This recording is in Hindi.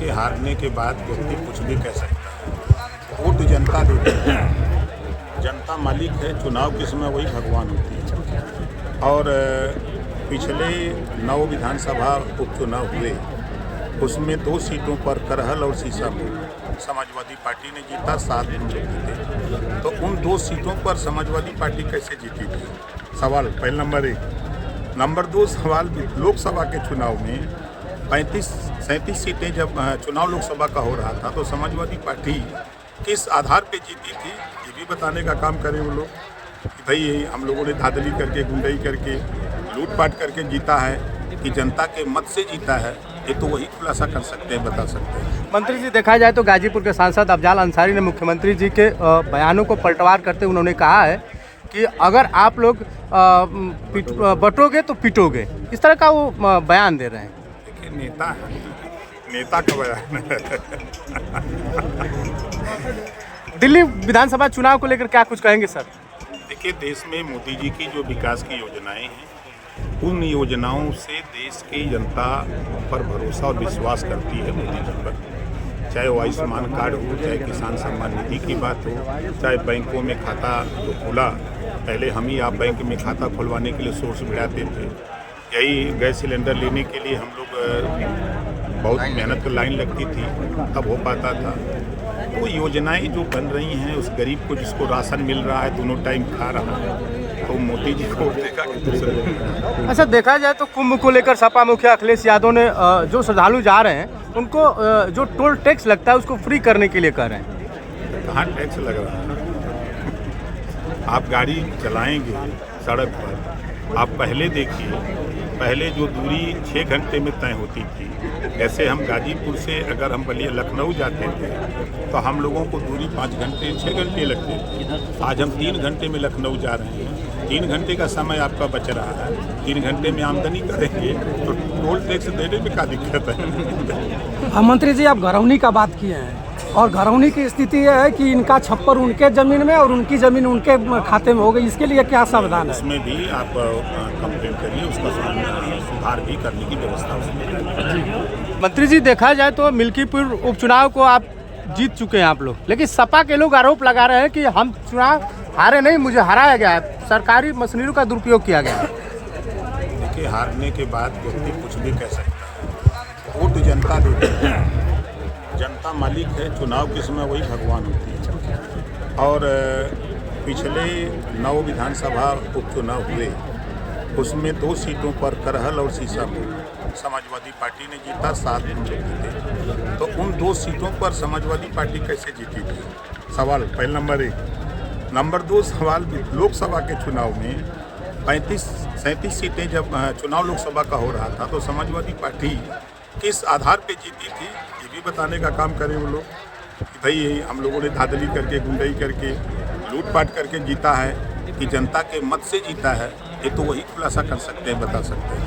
देखिए, हारने के बाद व्यक्ति कुछ भी कह सकता है। वोट जनता देती है, जनता मालिक है। चुनाव के समय वही भगवान होती है। और पिछले 9 विधानसभा उपचुनाव हुए, उसमें 2 सीटों पर करहल और सीसापुर समाजवादी पार्टी ने जीता, 7 हम लोग जीते। तो उन 2 सीटों पर समाजवादी पार्टी कैसे जीती थी? सवाल पहले नंबर 1। नंबर 2 सवाल, लोकसभा के चुनाव में 35-37 सीटें जब चुनाव लोकसभा का हो रहा था, तो समाजवादी पार्टी किस आधार पे जीती थी, ये भी बताने का काम करें वो लोग कि भाई हम लोगों ने धांधली करके, गुंडई करके, लूटपाट करके जीता है कि जनता के मत से जीता है। ये तो वही खुलासा कर सकते हैं, बता सकते हैं। मंत्री जी, देखा जाए तो गाजीपुर के सांसद अफजाल अंसारी ने मुख्यमंत्री जी के बयानों को पलटवार करते उन्होंने कहा है कि अगर आप लोग बटोगे तो पिटोगे, इस तरह का वो बयान दे रहे हैं। देखिए, नेता है, नेता का बयान दिल्ली विधानसभा चुनाव को लेकर क्या कुछ कहेंगे सर? देखिए, देश में मोदी जी की जो विकास की योजनाएं हैं, उन योजनाओं से देश की जनता पर भरोसा और विश्वास करती है मोदी जी पर। चाहे वो आयुष्मान कार्ड हो, चाहे किसान सम्मान निधि की बात हो, चाहे बैंकों में खाता जो खुला, पहले हम ही आप बैंक में खाता खुलवाने के लिए सोर्स बढ़ाते थे। यही गैस सिलेंडर लेने के लिए हम लोग बहुत मेहनत की लाइन लगती थी, तब हो पाता था। तो योजनाएं जो बन रही हैं, उस गरीब को जिसको राशन मिल रहा है, दोनों टाइम खा रहा है, तो मोदी जी को देखा कि दूसरे। अच्छा, देखा जाए तो कुंभ को लेकर सपा मुखिया अखिलेश यादव ने जो श्रद्धालु जा रहे हैं उनको जो टोल टैक्स लगता है उसको फ्री करने के लिए कह रहे हैं। कहाँ टैक्स लग रहा है? आप गाड़ी चलाएंगे सड़क पर, आप पहले देखिए, पहले जो दूरी 6 घंटे में तय होती थी, ऐसे हम गाजीपुर से अगर हम बलिया लखनऊ जाते थे तो हम लोगों को दूरी 5 घंटे 6 घंटे लगते थे। आज हम 3 घंटे में लखनऊ जा रहे हैं। 3 घंटे का समय आपका बच रहा है, 3 घंटे में आमदनी करेंगे तो टोल टैक्स देने में क्या दिक्कत है? मंत्री जी, आप घरौनी का बात किए हैं और घरौनी की स्थिति यह है कि इनका छप्पर उनके ज़मीन में और उनकी ज़मीन उनके खाते में हो गई। इसके लिए क्या समाधान है? उसमें भी आप कंप्लेंट करिए, उसका सुधार भी करने की व्यवस्था उसमें है। मंत्री जी, देखा जाए तो मिल्कीपुर उपचुनाव को आप जीत चुके हैं आप लोग, लेकिन सपा के लोग आरोप लगा रहे हैं कि हम चुनाव हारे नहीं, मुझे हराया गया है, सरकारी मशीनरी का दुरुपयोग किया गया है। देखिए, हारने के बाद व्यक्ति कुछ भी कह सकता है। वोट जनता देती है, जनता मालिक है। चुनाव के समय वही भगवान होती है। और पिछले 9 विधानसभा उपचुनाव हुए, उसमें 2 सीटों पर करहल और सीसापुर समाजवादी पार्टी ने जीता, 7 हम लोग जीते। तो उन 2 सीटों पर समाजवादी पार्टी कैसे जीती थी? सवाल पहले नंबर 1। नंबर 2 सवाल, लोकसभा के चुनाव में 35-37 सीटें जब चुनाव लोकसभा का हो रहा था, तो समाजवादी पार्टी किस आधार पे जीती थी, ये भी बताने का काम करें वो लोग कि भाई हम लोगों ने धांधली करके, गुंडई करके, लूटपाट करके जीता है कि जनता के मत से जीता है। ये तो वही खुलासा कर सकते हैं, बता सकते हैं।